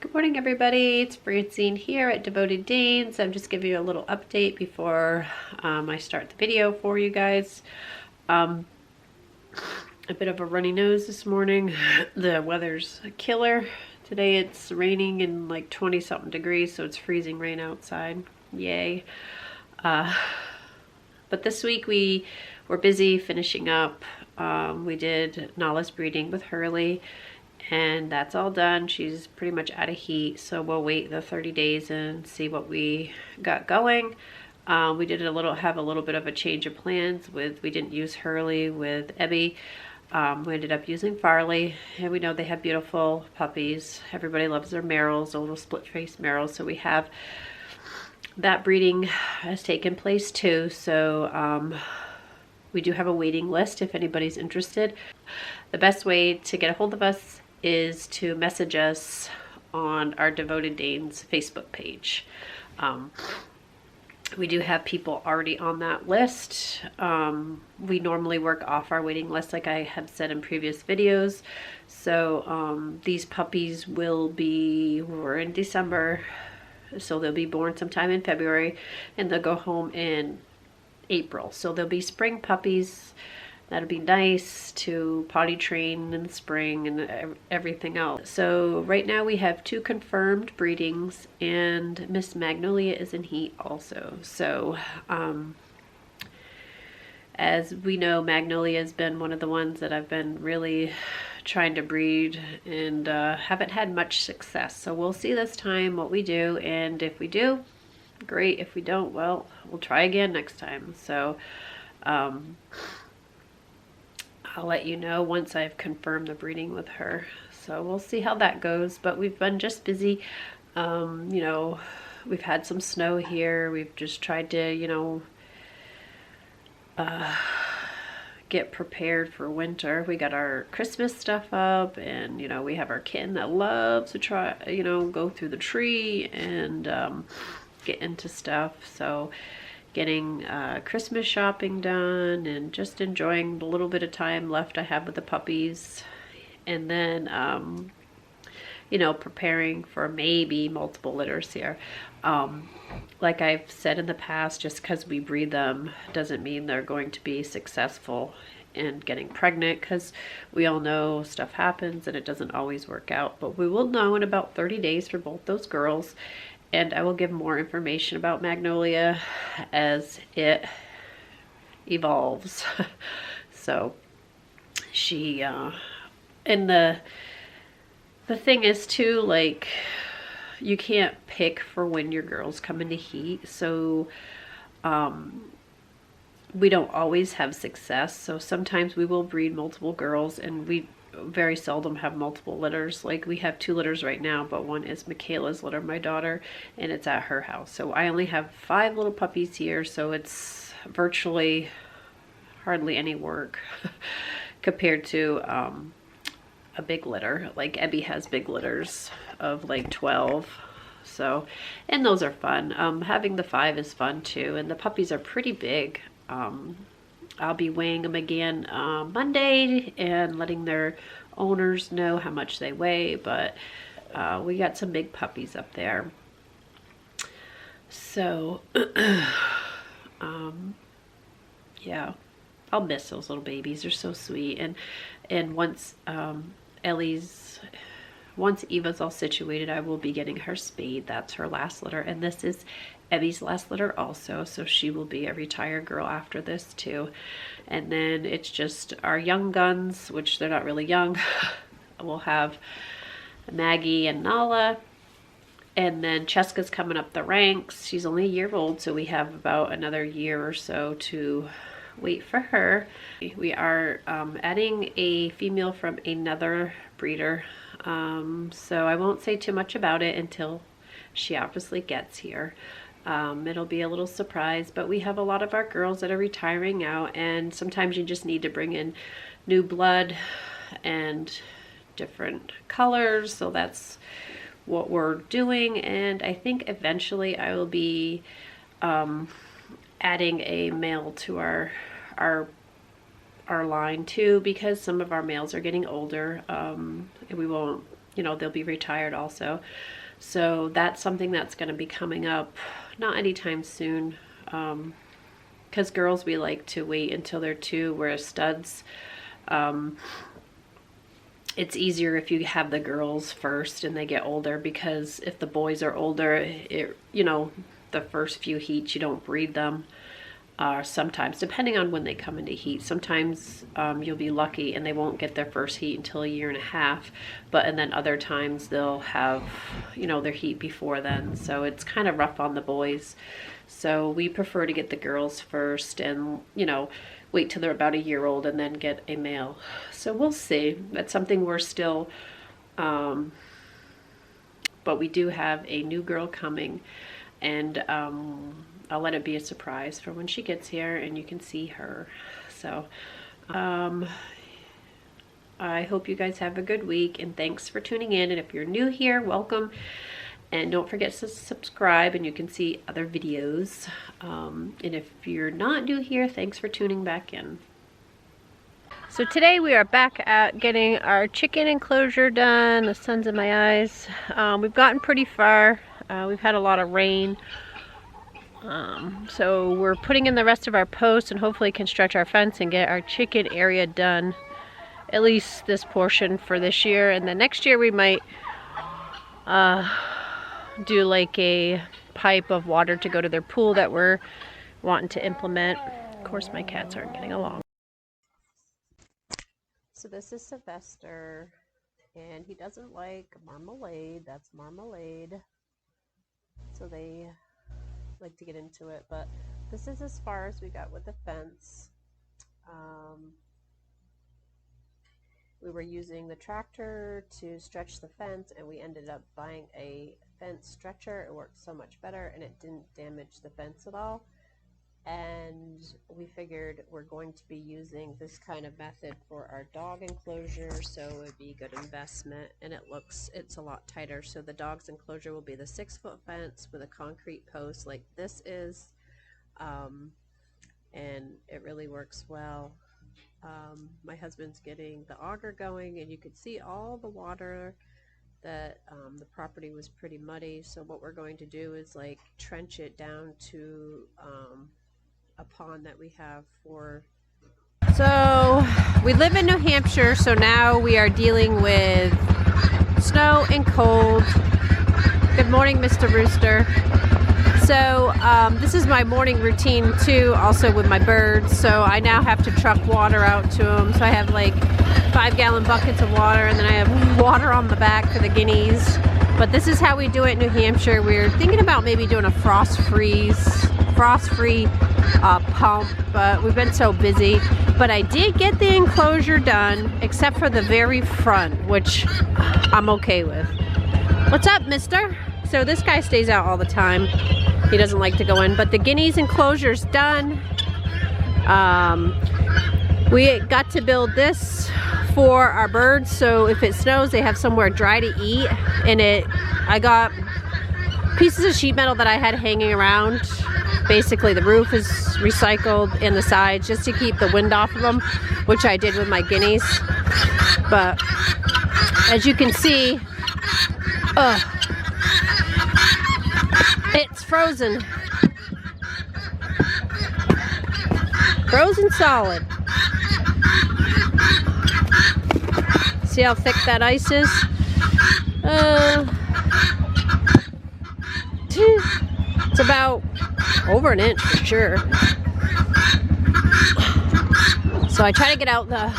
Good morning, everybody. It's Francine here at Devoted Danes. I'm just giving you a little update before I start the video for you guys. A bit of a runny nose this morning. The weather's a killer. Today it's raining and like 20 something degrees, so it's freezing rain outside. Yay. But this week we were busy finishing up. We did Nala's breeding with Hurley, and that's all done. She's pretty much out of heat, so we'll wait the 30 days and see what we got going. We did have a little bit of a change of plans we didn't use Hurley with Ebby. We ended up using Farley, and we know they have beautiful puppies. Everybody loves their Merrills, the little split-faced Merrills, so we have that breeding has taken place too. So we do have a waiting list if anybody's interested. The best way to get a hold of us is to message us on our Devoted Danes Facebook page. We do have people already on that list. We normally work off our waiting list, like I have said in previous videos. So these puppies we're in December, so they'll be born sometime in February, and they'll go home in April. So they'll be spring puppies. That'll be nice to potty train in the spring and everything else. So right now we have 2 confirmed breedings, and Miss Magnolia is in heat also. So as we know, Magnolia has been one of the ones that I've been really trying to breed and haven't had much success. So we'll see this time what we do, and if we do, great. If we don't, well, we'll try again next time. So I'll let you know once I've confirmed the breeding with her. So we'll see how that goes, but we've been just busy. You know, we've had some snow here. We've just tried to, get prepared for winter. We got our Christmas stuff up, and we have our kitten that loves to try, go through the tree and get into stuff. So getting Christmas shopping done and just enjoying the little bit of time left I have with the puppies, and then preparing for maybe multiple litters here. Like I've said in the past, just because we breed them doesn't mean they're going to be successful in getting pregnant, because we all know stuff happens and it doesn't always work out. But we will know in about 30 days for both those girls, and I will give more information about Magnolia as it evolves. So she and the thing is too, like, you can't pick for when your girls come into heat. So we don't always have success. So sometimes we will breed multiple girls, and we very seldom have multiple litters. Like, we have 2 litters right now, but one is Michaela's litter, my daughter, and it's at her house. So I only have 5 little puppies here, so it's virtually hardly any work compared to a big litter. Like, Ebby has big litters of like 12. So, and those are fun. Having the 5 is fun too, and the puppies are pretty big. I'll be weighing them again Monday and letting their owners know how much they weigh, but we got some big puppies up there. So yeah, I'll miss those little babies. They're so sweet. And once once Eva's all situated, I will be getting her spayed. That's her last litter, and this is Ebby's last litter also, so she will be a retired girl after this too. And then it's just our young guns, which they're not really young. We'll have Maggie and Nala, and then Cheska's coming up the ranks. She's only a year old, so we have about another year or so to wait for her. We are adding a female from another breeder, so I won't say too much about it until she obviously gets here. It'll be a little surprise, but we have a lot of our girls that are retiring out, and sometimes you just need to bring in new blood and different colors. So that's what we're doing, and I think eventually I will be adding a male to our line too, because some of our males are getting older, and we won't you know, they'll be retired also. So that's something that's going to be coming up, not anytime soon, because girls, we like to wait until they're 2, whereas studs, it's easier if you have the girls first and they get older, because if the boys are older, you know, the first few heats you don't breed them. Sometimes, depending on when they come into heat, sometimes you'll be lucky and they won't get their first heat until 1.5 years, and then other times they'll have, you know, their heat before then. So it's kind of rough on the boys. So we prefer to get the girls first and, you know, wait till they're about 1 year old and then get a male. So we'll see. That's something we're still, but we do have a new girl coming, and I'll let it be a surprise for when she gets here and you can see her. So I hope you guys have a good week, and thanks for tuning in. And if you're new here, welcome. And don't forget to subscribe, and you can see other videos. And if you're not new here, thanks for tuning back in. So today we are back at getting our chicken enclosure done. The sun's in my eyes. We've gotten pretty far. We've had a lot of rain. So we're putting in the rest of our posts and hopefully can stretch our fence and get our chicken area done. At least this portion for this year. And then next year we might do like a pipe of water to go to their pool that we're wanting to implement. Of course my cats aren't getting along. So this is Sylvester, and he doesn't like marmalade. That's marmalade. So they like to get into it, but this is as far as we got with the fence. We were using the tractor to stretch the fence, and we ended up buying a fence stretcher. It worked so much better and it didn't damage the fence at all. And we figured we're going to be using this kind of method for our dog enclosure, so it would be a good investment. And it's a lot tighter. So the dog's enclosure will be the 6-foot fence with a concrete post like this is, and it really works well. My husband's getting the auger going, and you could see all the water that the property was pretty muddy. So what we're going to do is like trench it down to a pond that we have for. So we live in New Hampshire, so now we are dealing with snow and cold. Good morning, Mr. Rooster. So this is my morning routine too, also with my birds. So I now have to truck water out to them. So I have like 5-gallon buckets of water, and then I have water on the back for the guineas. But this is how we do it in New Hampshire. We're thinking about maybe doing a frost-free pump, but we've been so busy. But I did get the enclosure done, except for the very front, which I'm okay with. What's up, mister? So this guy stays out all the time. He doesn't like to go in, but the guineas enclosure's done. We got to build this for our birds, so if it snows, they have somewhere dry to eat. And I got pieces of sheet metal that I had hanging around. Basically, the roof is recycled and the sides, just to keep the wind off of them, which I did with my guineas. But as you can see, it's frozen. Frozen solid. See how thick that ice is? It's about over an inch for sure. So I try to get out the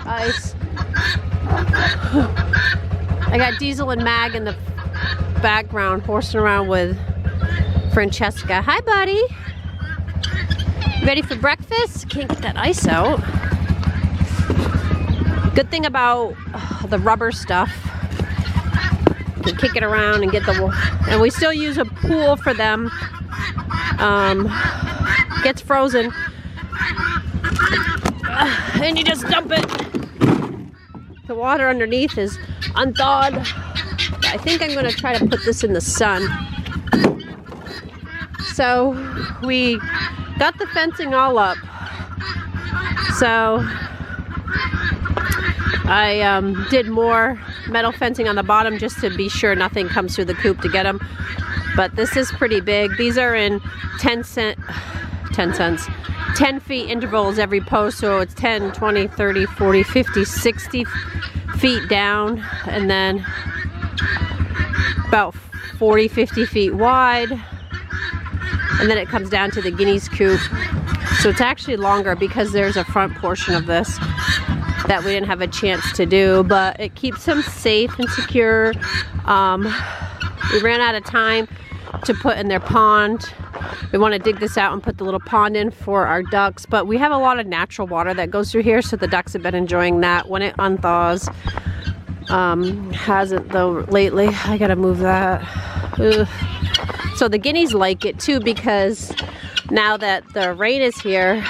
ice. I got Diesel and Mag in the background horsing around with Francesca. Hi, buddy. Ready for breakfast? Can't get that ice out. Good thing about the rubber stuff, you can kick it around and get and we still use a pool for them. Gets frozen and you just dump it. The water underneath is unthawed. I think I'm going to try to put this in the sun. So we got the fencing all up. So I did more metal fencing on the bottom just to be sure nothing comes through the coop to get them. But this is pretty big. These are in 10 feet intervals every post, so it's 10, 20, 30, 40, 50, 60 feet down, and then about 40, 50 feet wide, and then it comes down to the guinea's coop. So it's actually longer because there's a front portion of this that we didn't have a chance to do, but it keeps them safe and secure. We ran out of time to put in their pond. We want to dig this out and put the little pond in for our ducks, but we have a lot of natural water that goes through here, so the ducks have been enjoying that when it unthaws. Hasn't though lately. I gotta move that. Ugh. So the guineas like it too, because now that the rain is here,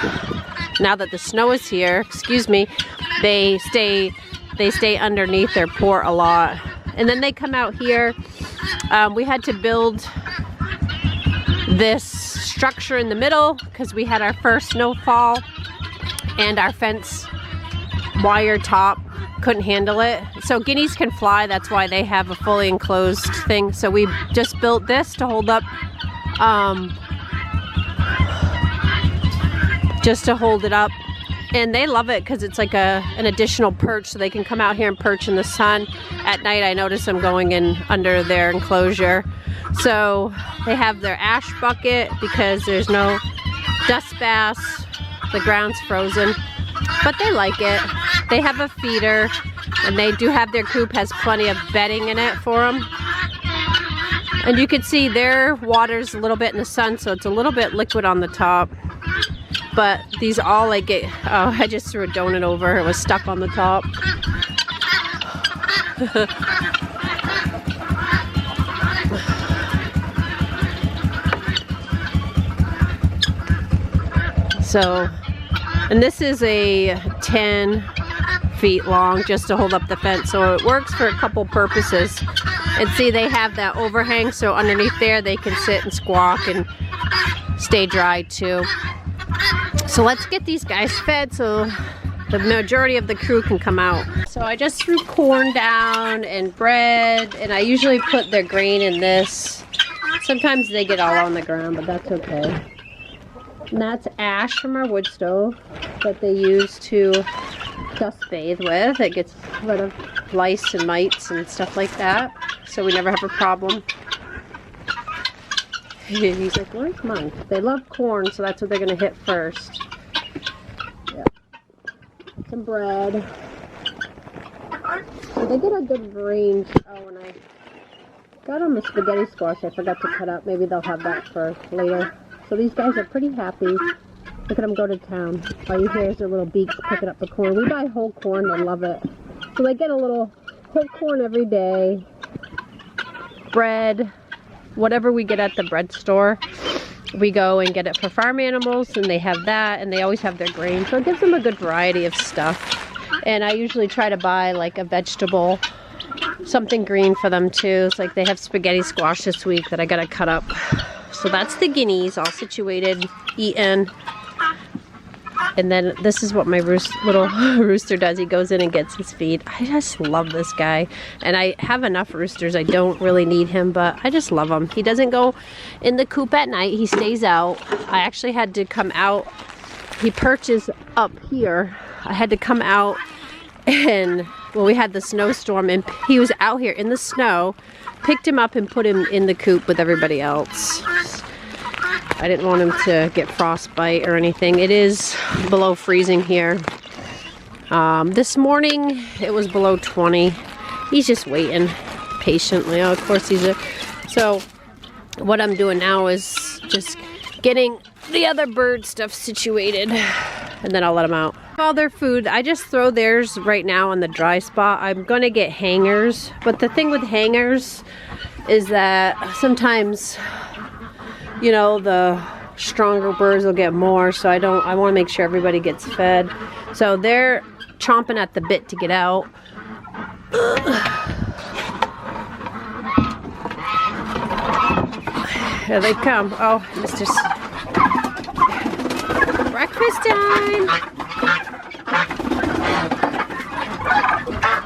now that the snow is here, excuse me, they stay underneath their port a lot. And then they come out here. We had to build this structure in the middle because we had our first snowfall and our fence wire top couldn't handle it. So guineas can fly, that's why they have a fully enclosed thing. So we just built this to hold up, just to hold it up. And they love it because it's like an additional perch, so they can come out here and perch in the sun. At night I notice them going in under their enclosure. So they have their ash bucket because there's no dust bass, the ground's frozen, but they like it. They have a feeder, and they do have their coop has plenty of bedding in it for them. And you can see their water's a little bit in the sun, so it's a little bit liquid on the top. But these all like it. Oh, I just threw a donut over. It was stuck on the top. So, and this is a 10 feet long just to hold up the fence. So it works for a couple purposes. And see, they have that overhang, so underneath there they can sit and squawk and stay dry too. So let's get these guys fed so the majority of the crew can come out. So I just threw corn down and bread, and I usually put their grain in this. Sometimes they get all on the ground, but that's okay. And that's ash from our wood stove that they use to dust bathe with. It gets rid of lice and mites and stuff like that, so we never have a problem. He's like, where's mine? They love corn, so that's what they're gonna hit first. Yeah. Some bread. So they get a good range. Oh, and I got on the spaghetti squash I forgot to cut up. Maybe they'll have that for later. So these guys are pretty happy. Look at them go to town. All you hear is their little beaks picking up the corn. We buy whole corn, they love it. So they get a little whole corn every day. Bread. Whatever we get at the bread store, we go and get it for farm animals, and they have that, and they always have their grain, so it gives them a good variety of stuff. And I usually try to buy like a vegetable, something green for them too. It's like they have spaghetti squash this week that I gotta cut up. So that's the guineas all situated, eaten. And then this is what my little rooster does. He goes in and gets his feed. I just love this guy. And I have enough roosters. I don't really need him, but I just love him. He doesn't go in the coop at night. He stays out. I actually had to come out. He perches up here. I had to come out, and well, we had the snowstorm, and he was out here in the snow. Picked him up and put him in the coop with everybody else. I didn't want him to get frostbite or anything. It is below freezing here. This morning it was below 20. He's just waiting patiently. Oh, of course he's a... So what I'm doing now is just getting the other bird stuff situated, and then I'll let them out. All their food, I just throw theirs right now on the dry spot. I'm gonna get hangers, but the thing with hangers is that sometimes, you know, the stronger birds will get more, so I want to make sure everybody gets fed. So they're chomping at the bit to get out. Here they come. Oh, Mr. Breakfast time.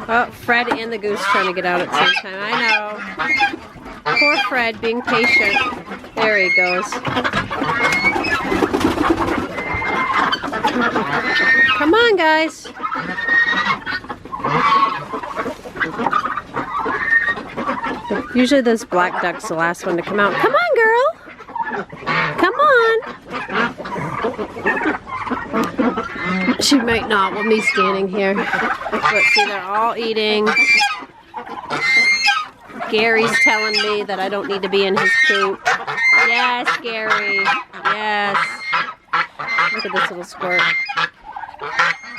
Oh, Fred and the goose trying to get out at the same time. I know. Poor Fred being patient. There he goes. Come on, guys. Usually this black duck's the last one to come out. Come on, girl. Come on. She might not with me standing here. Let's see, they're all eating. Gary's telling me that I don't need to be in his coop. Yes, Gary. Yes. Look at this little squirt.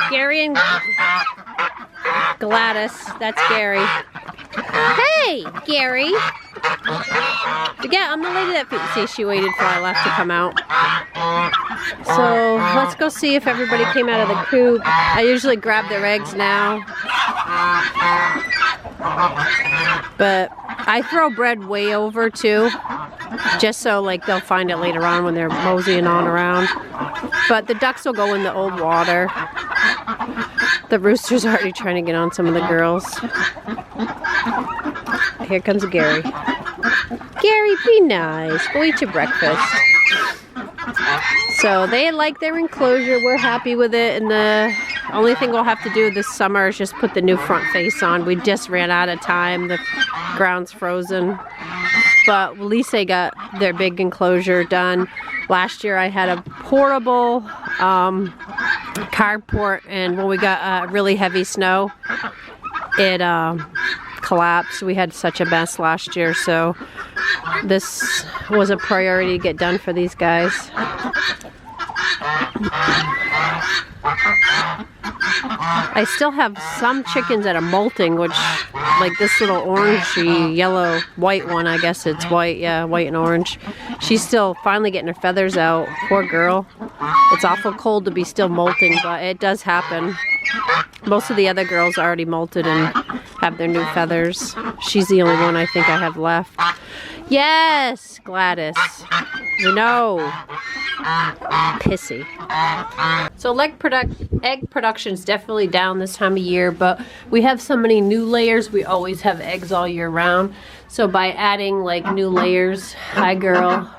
Gary and Gladys. That's Gary. Hey, Gary. Yeah, I'm the lady that, see, she waited for I left to come out. So let's go see if everybody came out of the coop. I usually grab their eggs now. But I throw bread way over too, just so like they'll find it later on when they're moseying on around. But the ducks will go in the old water. The rooster's already trying to get on some of the girls. Here comes Gary. Gary, be nice. Go eat your breakfast. So they like their enclosure. We're happy with it. And the only thing we'll have to do this summer is just put the new front face on. We just ran out of time. The ground's frozen. But at least they got their big enclosure done. Last year I had a portable carport, and when we got really heavy snow, it collapsed. We had such a mess last year, so this was a priority to get done for these guys. I still have some chickens that are molting, which, like this little orangey, yellow, white one, I guess it's white, yeah, white and orange. She's still finally getting her feathers out. Poor girl. It's awful cold to be still molting, but it does happen. Most of the other girls already molted and have their new feathers. She's the only one I think I have left. Yes, Gladys. We know. Pissy. So egg production's definitely down this time of year, but we have so many new layers. We always have eggs all year round. So by adding like new layers, hi girl.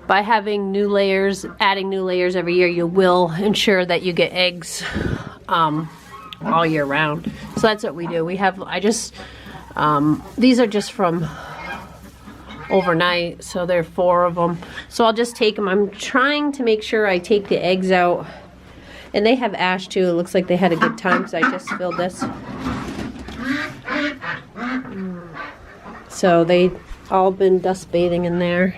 By having new layers, adding new layers every year, you will ensure that you get eggs all year round. So that's what we do. We have, these are just from overnight, so there are 4 of them. So I'll just take them. I'm trying to make sure I take the eggs out. And they have ash too. It looks like they had a good time because I just filled this. So they all been dust bathing in there.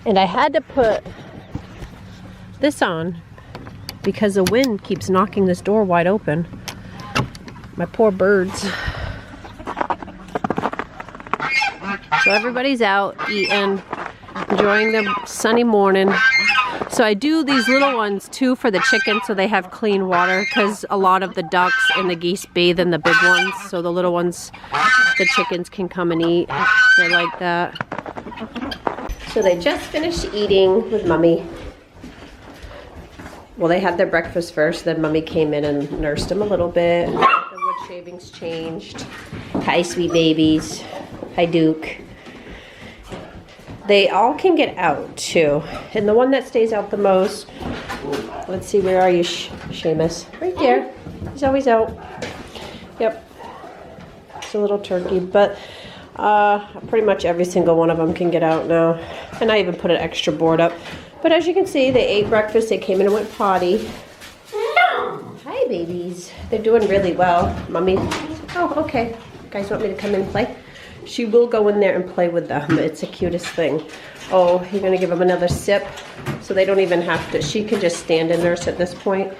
And I had to put this on because the wind keeps knocking this door wide open. My poor birds. So everybody's out eating, enjoying the sunny morning. So I do these little ones too for the chickens so they have clean water, because a lot of the ducks and the geese bathe in the big ones. So the little ones, the chickens can come and eat. They like that. So they just finished eating with Mommy. Well, they had their breakfast first, then Mommy came in and nursed them a little bit. The wood shavings changed. Hi, sweet babies. Hi, Duke. They all can get out too. And the one that stays out the most, let's see, where are you, Seamus? Right there. He's always out. Yep. It's a little turkey, but pretty much every single one of them can get out now. And I even put an extra board up. But as you can see, they ate breakfast. They came in and went potty. Hi, babies. They're doing really well. Mommy. Oh, okay. You guys want me to come in and play? She will go in there and play with them. It's the cutest thing. Oh, you're going to give them another sip? So they don't even have to. She can just stand and nurse at this point.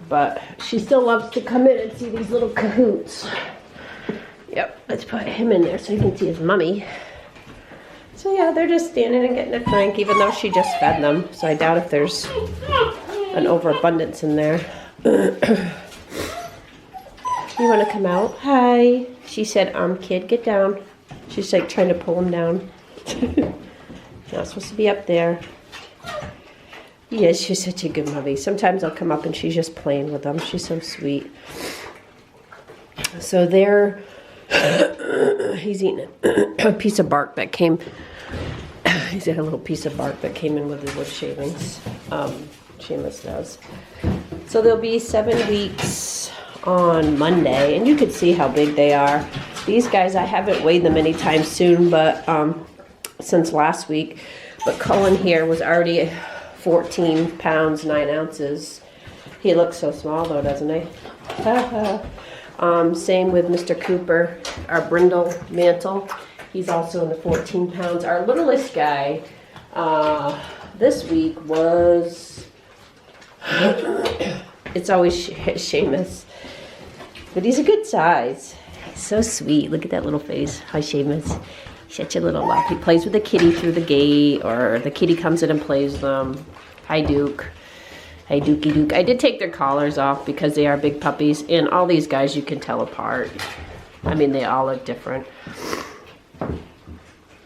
But she still loves to come in and see these little cahoots. Yep, let's put him in there so you can see his mommy. So yeah, they're just standing and getting a drink, even though she just fed them. So I doubt if there's an overabundance in there. You want to come out? Hi. She said, kid, get down. She's like trying to pull him down. Not supposed to be up there. Yes, she's such a good mommy. Sometimes I'll come up and she's just playing with them. She's so sweet. So there, he's eating a piece of bark that came. He's got a little piece of bark that came in with his wood shavings. Seamus does. So there'll be 7 weeks on Monday, and you can see how big they are. These guys, I haven't weighed them anytime soon, but since last week. But Cullen here was already 14 pounds, 9 ounces. He looks so small though, doesn't he? Same with Mr. Cooper, our brindle mantle. He's also in the 14 pounds. Our littlest guy this week was, it's always Seamus, but he's a good size. He's so sweet. Look at that little face. Hi, Seamus. He's such a little love. He plays with the kitty through the gate, or the kitty comes in and plays with them. Hi, Duke. Hey, Dookie Duke. I did take their collars off because they are big puppies, and all these guys you can tell apart. I mean, they all look different.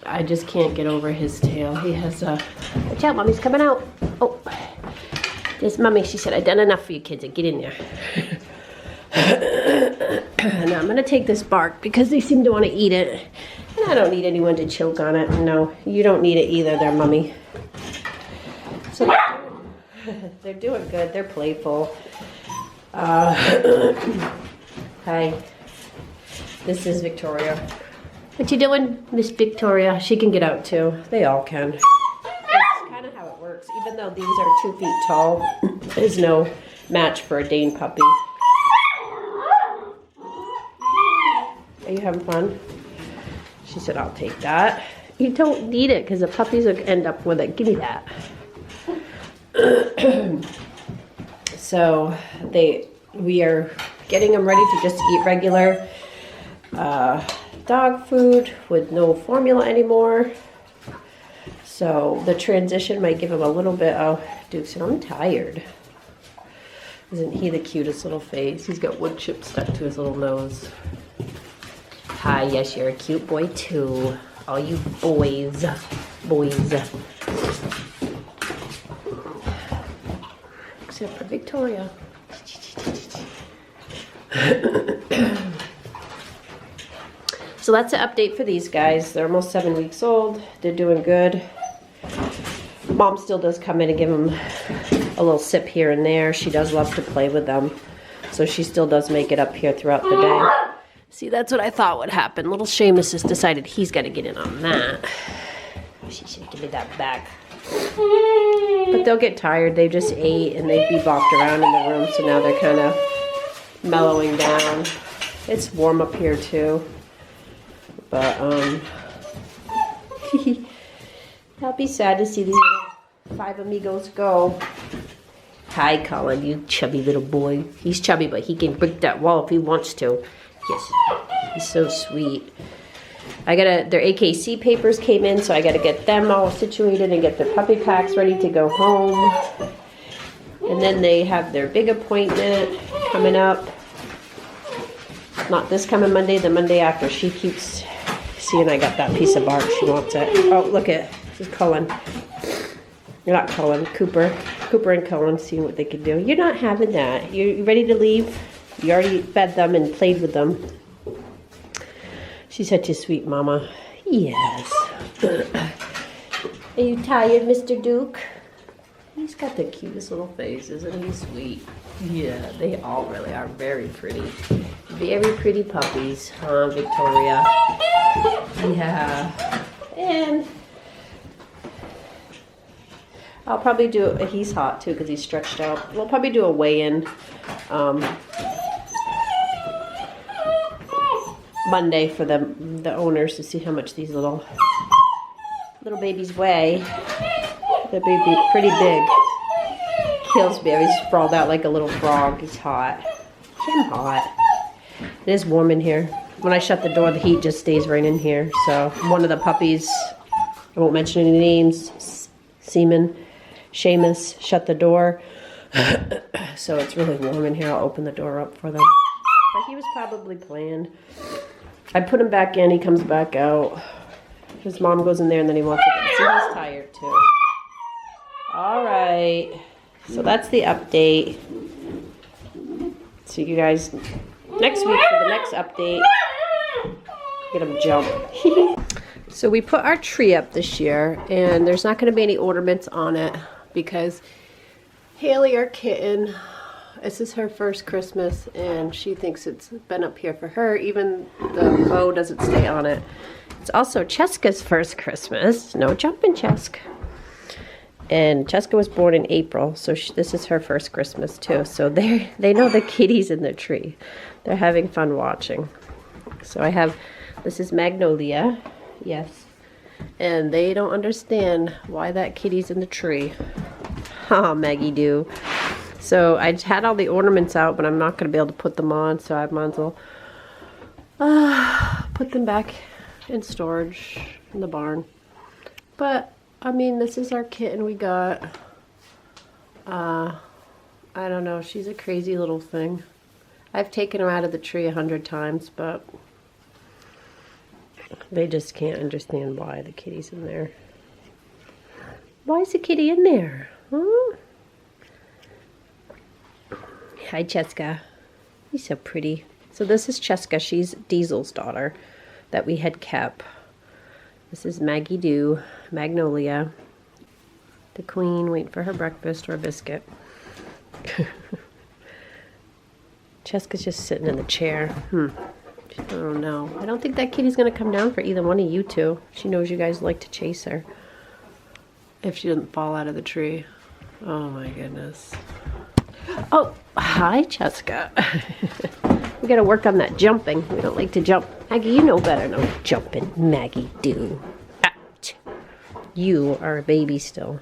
I just can't get over his tail. He has a... Watch out, Mommy's coming out. Oh, this Mommy, she said, I've done enough for you kids. Get in there. Now I'm going to take this bark because they seem to want to eat it. And I don't need anyone to choke on it. No, you don't need it either there, Mommy. So they're doing good. They're playful. Hi. This is Victoria. What you doing, Miss Victoria? She can get out too. They all can. That's kind of how it works. Even though these are 2 feet tall, there's no match for a Dane puppy. Are you having fun? She said, I'll take that. You don't need it because the puppies will end up with it. Give me that. So we are getting them ready to just eat regular dog food with no formula anymore. So the transition might give him a little bit of... Duke said, I'm tired. Isn't he the cutest little face? He's got wood chips stuck to his little nose. Hi, yes, you're a cute boy too. All you boys. Except for Victoria. So that's an update for these guys. They're almost 7 weeks old. They're doing good. Mom still does come in and give them a little sip here and there. She does love to play with them. So she still does make it up here throughout the day. See, that's what I thought would happen. Little Seamus has decided he's got to get in on that. She should give me that back. But they'll get tired. They just ate and they'd be bopped around in the room. So now they're kind of mellowing down. It's warm up here too. But, I'll be sad to see these little 5 amigos go. Hi, Colin, you chubby little boy. He's chubby, but he can break that wall if he wants to. Yes, he's so sweet. Their AKC papers came in, so I gotta get them all situated and get their puppy packs ready to go home. And then they have their big appointment coming up. Not this coming Monday, the Monday after. She keeps seeing I got that piece of bark. She wants it. Oh, look at this is Cullen. You're not Cullen, Cooper. Cooper and Cullen seeing what they can do. You're not having that. You ready to leave? You already fed them and played with them. She's such a sweet mama. Yes. Are you tired, Mr. Duke? He's got the cutest little face. Isn't he sweet? Yeah, they all really are very pretty. Very pretty puppies, huh, Victoria? Yeah. And I'll probably do, he's hot too because he's stretched out. We'll probably do a weigh-in Monday for the owners to see how much these little babies weigh. They're pretty big. Pillsbury's sprawled out like a little frog. He's hot. I'm hot. It is warm in here. When I shut the door, the heat just stays right in here. So one of the puppies, I won't mention any names, Seamus, shut the door. So it's really warm in here. I'll open the door up for them. But he was probably playing. I put him back in. He comes back out. His mom goes in there and then he wants to go. See, he's tired too. All right. right. So that's the update. See you guys next week for the next update. Get him jump. So we put our tree up this year, and there's not going to be any ornaments on it because Haley, our kitten, this is her first Christmas, and she thinks it's been up here for her. Even the bow doesn't stay on it. It's also Cheska's first Christmas. No jumping, Cheska. And Cheska was born in April, so this is her first Christmas too. So they know the kitties in the tree. They're having fun watching. So I have, this is Magnolia, yes. And they don't understand why that kitty's in the tree. Ha, Maggie do. So I had all the ornaments out, but I'm not going to be able to put them on, so I might as well put them back in storage in the barn. But I mean, this is our kitten we got. I don't know, she's a crazy little thing. I've taken her out of the tree 100 times, but they just can't understand why the kitty's in there. Why is the kitty in there? Huh? Hi, Cheska. You're so pretty. So this is Cheska. She's Diesel's daughter that we had kept. This is Maggie Doo, Magnolia, the queen, waiting for her breakfast or a biscuit. Cheska's just sitting in the chair. I don't know. I don't think that kitty's going to come down for either one of you two. She knows you guys like to chase her. If she doesn't fall out of the tree. Oh my goodness. Oh, hi, Cheska. We gotta work on that jumping. We don't like to jump. Maggie, you know better. No jumping. Maggie do. Out. You are a baby still.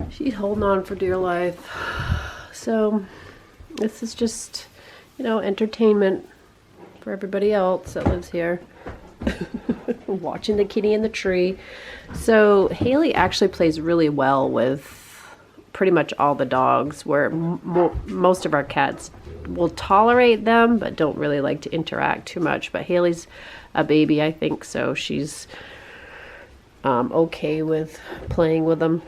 She's holding on for dear life. So, this is just, you know, entertainment for everybody else that lives here. Watching the kitty in the tree. So, Haley actually plays really well with pretty much all the dogs, where most of our cats will tolerate them but don't really like to interact too much. But Haley's a baby, I think, so she's okay with playing with them.